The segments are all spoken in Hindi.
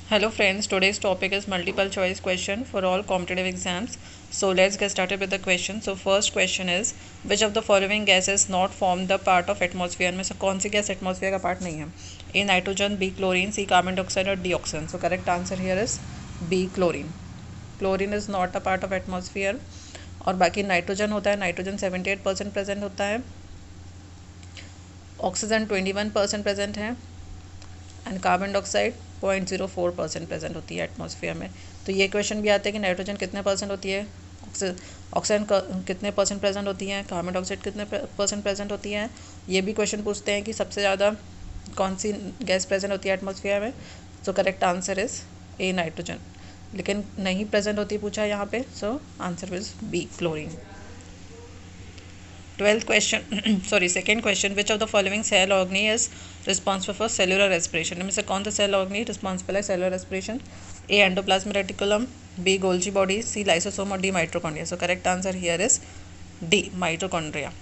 Hello friends, today's topic is multiple choice question for all competitive exams. So let's get started with the question. So first question is, which of the following gases not form the part of atmosphere? में से कौन सी गैस एटमॉस्फेयर का पार्ट नहीं है? A nitrogen, B chlorine, C carbon dioxide और D oxygen. So correct answer here is B chlorine. Chlorine is not a part of atmosphere. और बाकी नाइट्रोजन होता है, नाइट्रोजन 78% प्रेजेंट होता है, ऑक्सीजन 21% प्रेजेंट है एंड कार्बन डाइऑक्साइड 0.04% प्रेजेंट होती है एटमॉस्फेयर में. तो ये क्वेश्चन भी आता है कि नाइट्रोजन कितने परसेंट होती है, ऑक्सीजन कितने परसेंट प्रेजेंट होती है, कार्बन डाइऑक्साइड कितने परसेंट प्रेजेंट होती है. ये भी क्वेश्चन पूछते हैं कि सबसे ज़्यादा कौन सी गैस प्रेजेंट होती है एटमॉस्फेयर में. So correct answer is A nitrogen. लेकिन नहीं प्रेजेंट होती पूछा है यहाँ पे, so answer is B chlorine. 12th question sorry second question, which of the following cell organy is responsible for cellular respiration? इनमें से कौन सा सेल ऑर्गनी रिस्पॉन्सिबल है cellular respiration? A endoplasmic reticulum, B Golgi body, C lysosome और D mitochondria. So correct answer here is D mitochondria.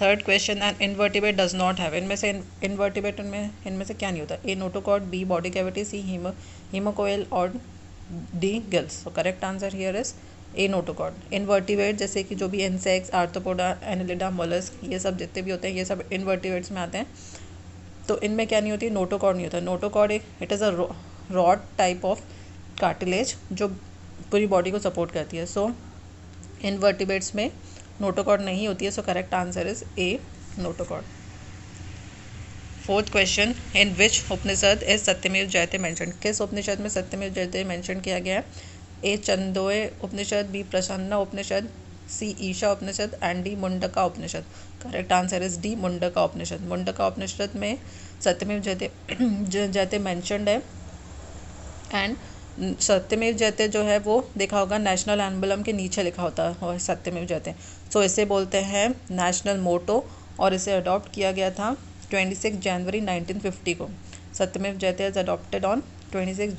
Third question, an invertebrate does not have. इनमें से इनवर्टिब्रेट इनमें से क्या नहीं होता? A notochord, B body cavity, C haemocoel और D gills. So correct answer here is A notochord. Invertebrate जैसे कि जो भी इंसेक्ट्स, आर्थ्रोपोडा, एनिलिडा, मोलस्क, ये सब जितने भी होते हैं ये सब इनवर्टिब्रेट्स में आते हैं. तो इनमें क्या नहीं होती? नोटोकॉर्ड नहीं होता. Notochord it is a rod type of cartilage जो पूरी बॉडी को सपोर्ट करती है. सो इनवर्टिब्रेट्स में नोटोकॉर्ड नहीं होती है. So correct answer is A notochord. Fourth question, in which Upanishad is सत्यमेव जयते मेंशन. किस उपनिषद में सत्यमेव जयते मेंशन किया गया है? A Chandogya Upanishad, B Prasanna Upanishad, C Isha Upanishad and D Mundaka Upanishad. Correct answer is D Mundaka Upanishad. Mundaka Upanishad में सत्यमेव जयते जयते मैंशनड है. एंड सत्यमेव जयते जो है वो देखा होगा नेशनल एम्बलम के नीचे लिखा होता है सत्यमेव जयते. सो इसे बोलते हैं नेशनल मोटो और इसे अडॉप्ट किया गया था 26 जनवरी 1950 को. सत्यमेव जयते is adopted on 26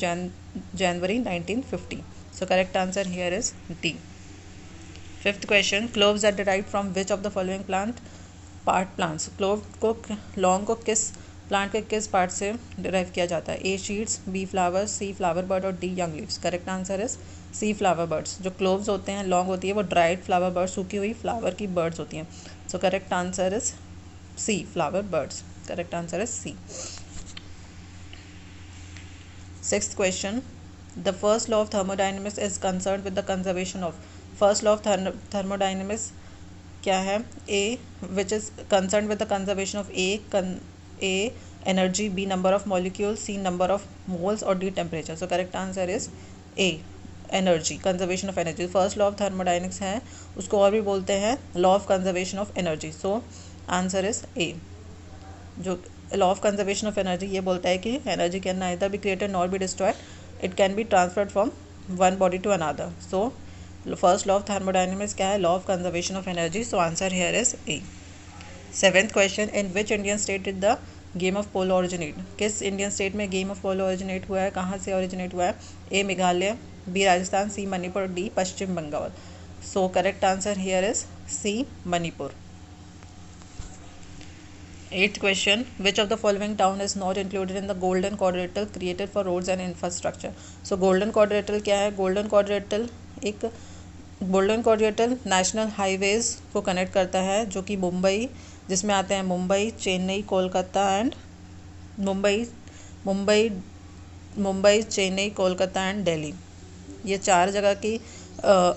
January 1950. So correct answer here is D. Fifth question, cloves are derived from which of the following plants? Clove को लौंग को किस प्लांट के किस पार्ट से डिराइव किया जाता है? A seeds, B flowers, C flower bud और D young leaves. Correct answer is C flower buds. जो क्लोव्स होते हैं, लौंग होती है, वो ड्राइड फ्लावर बर्ड्स, सूखी हुई फ्लावर की बर्ड्स होती हैं. So correct answer is C flower buds. Correct answer is C. Sixth question, the first law of thermodynamics is concerned with the conservation of. First law of thermodynamics क्या है? A which is concerned with the conservation of A energy, B number of molecules, C number of moles और D temperature. So correct answer is A energy, conservation of energy. First law of thermodynamics है, उसको और भी बोलते हैं law of conservation of energy. So answer is A. जो law of conservation of energy ये बोलता है कि energy can neither be created nor be destroyed, it can be transferred from one body to another. So first law of thermodynamics क्या है? Law of conservation of energy. So answer here is A. Seventh question, in which Indian state did the game of polo originate. किस इंडियन स्टेट में गेम ऑफ पोलो ओरिजिनेट हुआ है? कहाँ से ओरिजिनेट हुआ है? A Meghalaya, B Rajasthan, C Manipur, D Paschim Bengal. So correct answer here is C Manipur. Eighth question, which of the following town is not included in the golden quadrilateral created for roads and infrastructure? So golden quadrilateral क्या है? golden quadrilateral नेशनल हाईवेज को कनेक्ट करता है जो कि मुंबई, जिसमें आते हैं मुंबई, चेन्नई, कोलकाता एंड मुंबई चेन्नई, कोलकाता एंड दिल्ली. ये चार जगह की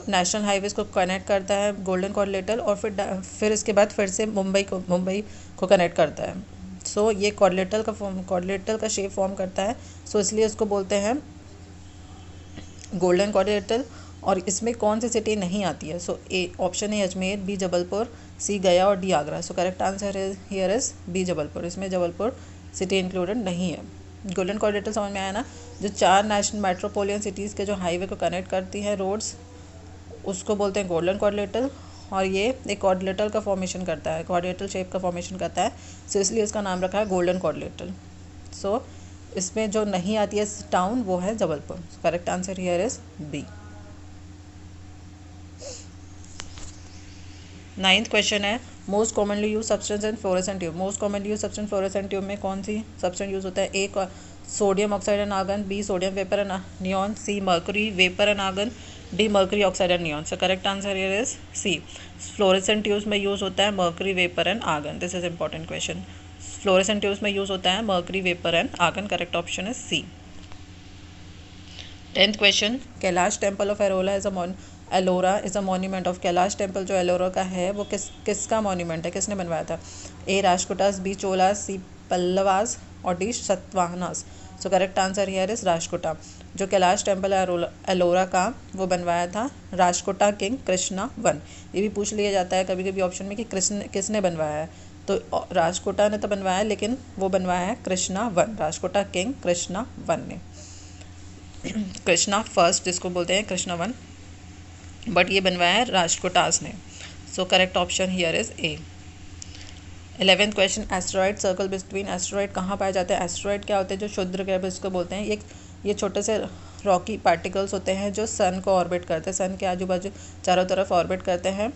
नेशनल हाईवेज को कनेक्ट करता है गोल्डन क्वाड्रिलेटरल. और फिर इसके बाद फिर से मुंबई को कनेक्ट करता है. सो ये क्वाड्रिलेटरल का शेप फॉर्म करता है. सो इसलिए इसको बोलते हैं गोल्डन क्वाड्रिलेटरल. और इसमें कौन सी सिटी नहीं आती है? So A option A Ajmer, B Jabalpur, C Gaya और D Agra. So correct answer here is B Jabalpur. इसमें जबलपुर सिटी इंक्लूडेड नहीं है. गोल्डन क्वाड्रिलेटरल समझ में आया ना? जो चार नेशनल मेट्रोपोलियन सिटीज़ के जो हाईवे को कनेक्ट करती है रोड्स, उसको बोलते हैं गोल्डन क्वाड्रिलेटरल. और ये एक क्वाड्रिलेटरल का फॉर्मेशन करता है, क्वाड्रिलेटरल शेप का फॉर्मेशन करता है. सो इसलिए इसका नाम रखा है गोल्डन क्वाड्रिलेटरल. सो इसमें जो नहीं आती है टाउन वो है Jabalpur. Correct answer here is B. Ninth question है, most commonly use substance in fluorescent tube. Most commonly use substance fluorescent tube में कौन सी सब्सटेंस यूज होता है? A sodium oxide and argon, B sodium vapor and neon, C mercury vapor and argon, D mercury oxide and neon. So correct answer here is C. Fluorescent tubes में यूज़ होता है mercury vapor and argon. This is important question. Fluorescent tubes में यूज़ होता है mercury vapor and argon. Correct option is C. 10th question, Kailash temple of Ellora is a monument of Kailash temple जो एलोरा का है वो किसका मोन्यूमेंट है, किसने बनवाया था? A Rajkutas, B Cholas, C Pallavas और D Satavahanas. So correct answer here is Rajkuta. जो कैलाश टेम्पल है एलोरा का वो बनवाया था राजकुटा किंग कृष्णा वन. ये भी पूछ लिया जाता है कभी कभी ऑप्शन में कि कृष्ण किसने बनवाया है, तो राजकुटा ने तो बनवाया लेकिन वो बनवाया है Krishna one. Rajkuta king Krishna one ने, कृष्णा फर्स्ट जिसको बोलते हैं कृष्णा वन, बट ये बनवाया है राजकोटास ने. So correct option here is A. 11th question, asteroid circle between. Asteroid कहाँ पाए जाते हैं? एस्टेरॉइड क्या होते हैं? जो क्षुद्र ग्रह इसको बोलते हैं. ये छोटे से रॉकी पार्टिकल्स होते हैं जो सन को ऑर्बिट करते हैं, सन के आजू बाजू चारों तरफ ऑर्बिट करते हैं.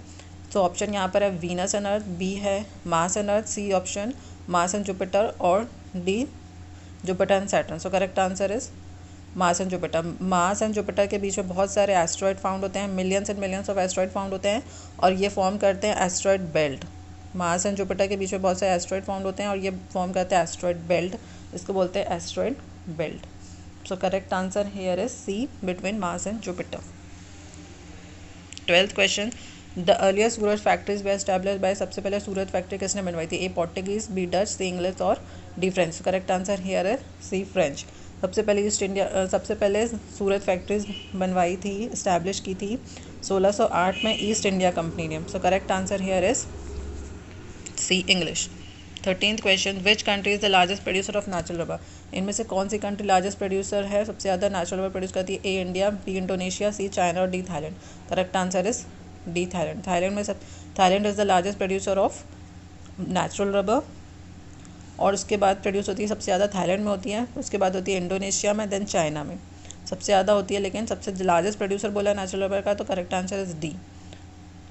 तो ऑप्शन यहाँ पर है वीनस एंड अर्थ, बी है Mars and Earth, C option Mars and Jupiter और D Jupiter and Saturn. So correct answer is Mars and Jupiter. Mars and Jupiter के बीच में बहुत सारे एस्ट्रॉइड फाउंड होते हैं, millions and millions of asteroid found होते हैं और ये फॉर्म करते हैं asteroid belt. Mars and Jupiter के बीच में बहुत सारे एस्ट्रॉइड फाउंड होते हैं और ये फॉर्म करते हैं एस्ट्रॉइड बेल्ट, इसको बोलते हैं asteroid belt. So correct answer here is C between Mars and Jupiter. 12th question, the earliest Surat factories were established by. सबसे पहले सूरत फैक्ट्री किसने बनवाई थी? A Portuguese, B Dutch, C English और D French. Correct answer here है सी फ्रेंच. सबसे पहले सूरत फैक्ट्रीज बनवाई थी, इस्टेब्लिश की थी 1608 में ईस्ट इंडिया कंपनी ने. So correct answer here is C English. 13th question, which country is the largest producer of natural rubber. इनमें से कौन सी कंट्री लार्जेस्ट प्रोड्यूसर है, सबसे ज़्यादा नेचुरल रबर प्रोड्यूस करती है? ए इंडिया, बी इंडोनेशिया, सी चाइना और D Thailand. Correct answer is D Thailand. Thailand is the largest producer of natural rubber और उसके बाद प्रोड्यूस होती है सबसे ज़्यादा थाईलैंड में होती है, उसके बाद होती है इंडोनेशिया में, देन चाइना में सबसे ज़्यादा होती है. लेकिन सबसे लार्जेस्ट प्रोड्यूसर बोला नेचुरल रबर का तो करेक्ट आंसर इज डी.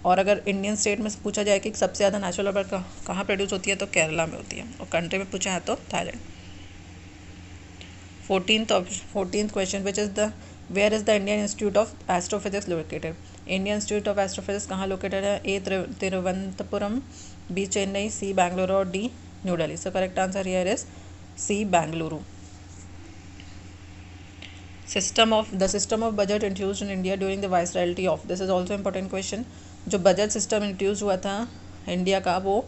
और अगर इंडियन स्टेट में पूछा जाए कि सबसे ज़्यादा नेचुरल रबर कहाँ प्रोड्यूस होती है तो केरला में होती है, और कंट्री में पूछा है तो Thailand. 14th question, which is the where is the Indian Institute of Astrophysics located. Indian Institute of Astrophysics कहाँ लोकेटेड है? A Thiruvananthapuram, B Chennai, C Bengaluru और D New Delhi. So correct answer here is C Bengaluru. System of budget introduced in India during the viceroyalty of. This is also important question. जो बजट सिस्टम इंट्रोड्यूस हुआ था इंडिया का वो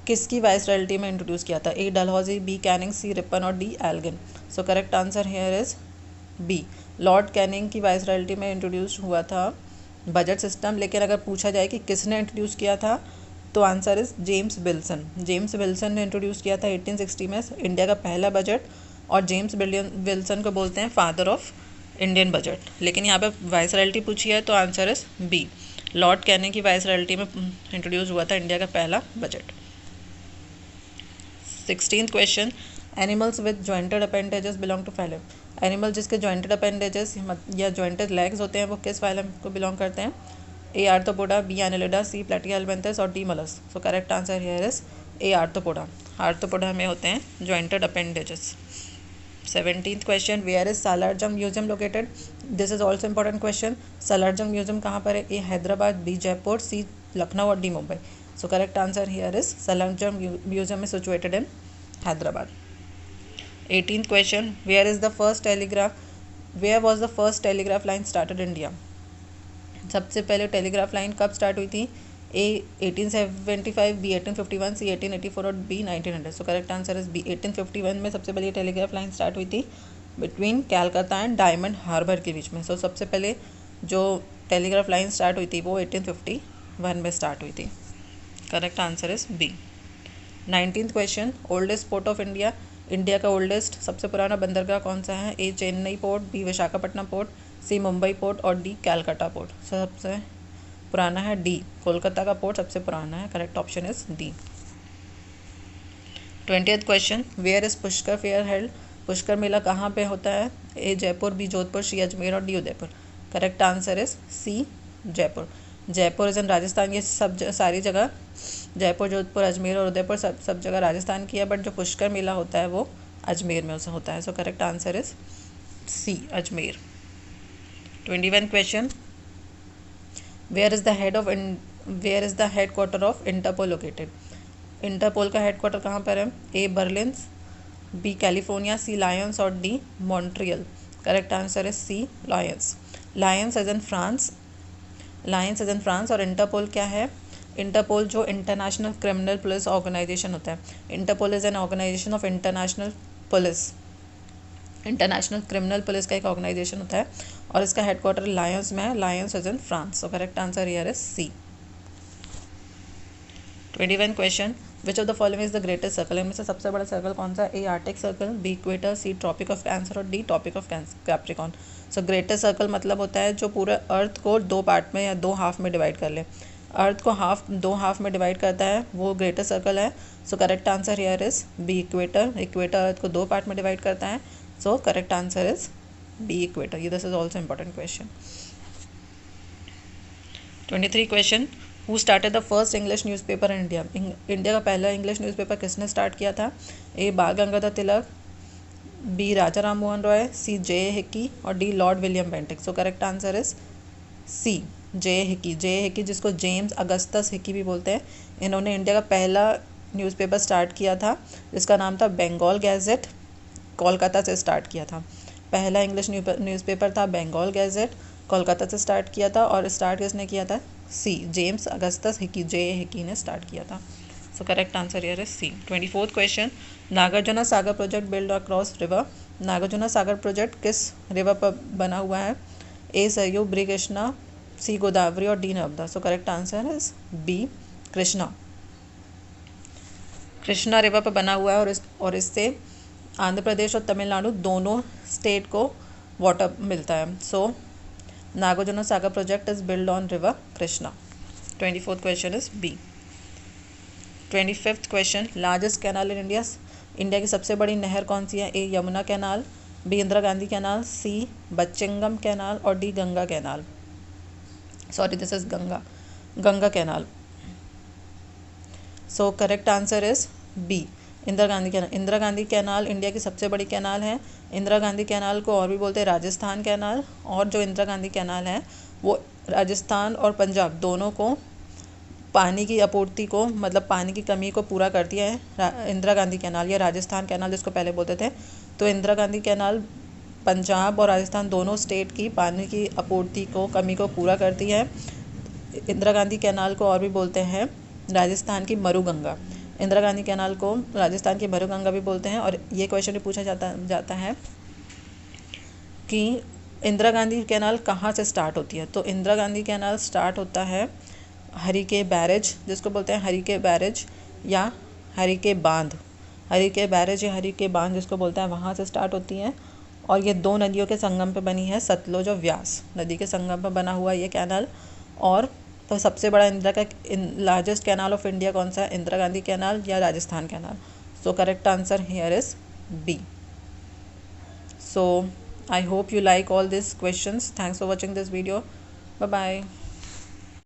किसकी वाइसरायल्टी में इंट्रोड्यूस किया था? A Dalhousie, B Canning, C Ripon और D Elgin. So correct answer here is B. Lord Canning की वाइसरायल्टी में इंट्रोड्यूस हुआ था बजट सिस्टम. लेकिन अगर पूछा जाए कि किसने इंट्रोड्यूस किया था तो answer is James Wilson. James Wilson ने इंट्रोड्यूस किया था 1860 में इंडिया का पहला बजट, और जेम्स विल्सन को बोलते हैं फादर ऑफ इंडियन बजट. लेकिन यहाँ पे वाइसरायल्टी पूछी है तो answer is B. Lord Canning की वाइसरायल्टी में इंट्रोड्यूस हुआ था इंडिया का पहला बजट. 16th question, animals with jointed appendages belong to phylum. Animal जिसके जॉइंटेड अपेंडेजेस या जॉइंटेड लेग्स होते हैं वो किस फाइलम को बिलोंग करते हैं? A arthropoda, B annelida, C platyhelminthes और D mollusc. So correct answer here is A arthropoda. Arthropoda में होते हैं jointed appendages. 17th question, where is Salar Jung museum located. This is also important question. Salar Jung museum कहाँ पर है? A Hyderabad, B Jaipur, C Lucknow और D Mumbai. So correct answer here is Salar Jung museum is situated in Hyderabad. 18th question, where is the first telegraph, where was the first telegraph line started India. सबसे पहले टेलीग्राफ लाइन कब स्टार्ट हुई थी? ए 1875, बी 1851, सी 1884 और B 1900. So correct answer is B. 1851 में सबसे पहले टेलीग्राफ लाइन स्टार्ट हुई थी बिटवीन कैलकाता एंड डायमंड हार्बर के बीच में. सो सबसे पहले जो टेलीग्राफ लाइन स्टार्ट हुई थी वो 1851 में स्टार्ट हुई थी. Correct answer is B. 19th question, oldest port of India. India का ओल्डेस्ट सबसे पुराना बंदरगाह कौन सा है? A Chennai port, B Visakhapatnam port, C Mumbai port और डी कैलकाटा पोर्ट. सबसे पुराना है डी, कोलकाता का पोर्ट सबसे पुराना है. Correct option is D. 20th question, where is Pushkar fair held. Pushkar मेला कहाँ पे होता है? A Jaipur, B Jodhpur, C Ajmer और D Udaipur. Correct answer is C Jaipur. Jaipur is in Rajasthan. ये सब सारी जगह जयपुर, जोधपुर, अजमेर और उदयपुर सब जगह राजस्थान की है, बट जो पुष्कर मेला होता है वो अजमेर में उसे होता है. So correct answer is C, Ajmer. 21 question. Where is the headquarter of Interpol located? Interpol का हेडक्वार्टर कहाँ पर है? A Berlin, B California, C Lyons और D Montreal. Correct answer is C, Lyons. Lyons is in France, और इंटरपोल क्या है? इंटरपोल जो इंटरनेशनल क्रिमिनल पुलिस ऑर्गेनाइजेशन होता है. Interpol is an organization of international police. International criminal police का एक ऑर्गेनाइजेशन होता है और इसका हेडक्वार्टर लायंस में है. Lyons is in France. So correct answer here is C. 21 question. Which of the following is the greatest circle? इनमें से सबसे बड़ा सर्कल कौन सा? A Arctic Circle, B equator, C Tropic of Cancer और D Tropic of Capricorn. So greatest circle मतलब होता है जो पूरे अर्थ को दो पार्ट में या दो हाफ में डिवाइड कर ले. अर्थ को दो हाफ में डिवाइड करता है, वो ग्रेटेस्ट सर्कल है. So correct answer here is B, equator. Equator Earth को दो पार्ट में डिवाइड करता है. So correct answer is B, equator. ये this is also important question. 23 question. Who started the first English newspaper in India? India का पहला इंग्लिश न्यूज़पेपर किसने स्टार्ट किया था? A Bal Gangadhar Tilak, B Raja Ram Mohan Roy, C J Hicky और D Lord William Bentinck. So correct answer is C, J Hicky, जिसको जेम्स अगस्टस हिक्की भी बोलते हैं. इन्होंने इंडिया का पहला न्यूज़पेपर स्टार्ट किया था जिसका नाम था बंगाल गैजेट. कोलकाता से स्टार्ट किया था. पहला इंग्लिश न्यूज़पेपर था बंगाल गैजेट, कोलकाता से स्टार्ट किया था. और स्टार्ट किसने किया था? C, James Augustus Hicky, J Hicky ने स्टार्ट किया था. So correct answer here is C. 24th question. Nagarjuna Sagar project build across river? Nagarjuna Sagar project किस रिवर पर बना हुआ है? A Saryu, B Krishna, C Godavari और D Narmada. So correct answer is B, Krishna. Krishna river पर बना हुआ है और इससे आंध्र प्रदेश और तमिलनाडु दोनों स्टेट को वाटर मिलता है. So Nagarjuna Sagar project is build on river Krishna. 24th question is B. 25th question. Largest canal in India? India की सबसे बड़ी नहर कौन सी है? A Yamuna canal, B Indira Gandhi canal, C Buckingham canal और D Ganga canal. Sorry, this is Ganga canal. So correct answer is B, Indira Gandhi canal. Indira Gandhi canal India की सबसे बड़ी कैनाल है. इंदिरा गांधी कैनाल को और भी बोलते हैं राजस्थान कैनाल. और जो इंदिरा गांधी कैनाल है वो राजस्थान और पंजाब दोनों को पानी की आपूर्ति को, मतलब पानी की कमी को पूरा करती है इंदिरा गांधी कैनाल या राजस्थान कैनाल जिसको पहले बोलते थे. तो इंदिरा गांधी कैनाल पंजाब और राजस्थान दोनों स्टेट की पानी की आपूर्ति को, कमी को पूरा करती है. इंदिरा गांधी कैनाल को और भी बोलते हैं राजस्थान की मरुगंगा. इंदिरा गांधी कैनाल को राजस्थान की मरुगंगा भी बोलते हैं. और ये क्वेश्चन भी पूछा जाता है कि इंदिरा गांधी कैनाल कहाँ से स्टार्ट होती है? तो इंदिरा गांधी कैनाल स्टार्ट होता है हरिके बैरेज, जिसको बोलते हैं हरिके बैरेज या हरिके बांध. हरिके बैरेज या हरिके बांध जिसको बोलते हैं, वहाँ से स्टार्ट होती है. और ये दो नदियों के संगम पे बनी है, सतलुज और व्यास नदी के संगम पर बना हुआ ये कैनाल. और तो सबसे बड़ा लार्जेस्ट कैनाल ऑफ इंडिया कौन सा है? इंदिरा गांधी कैनाल या Rajasthan canal. So correct answer here is B. So I hope you like all these questions. Thanks for watching this video. Bye bye.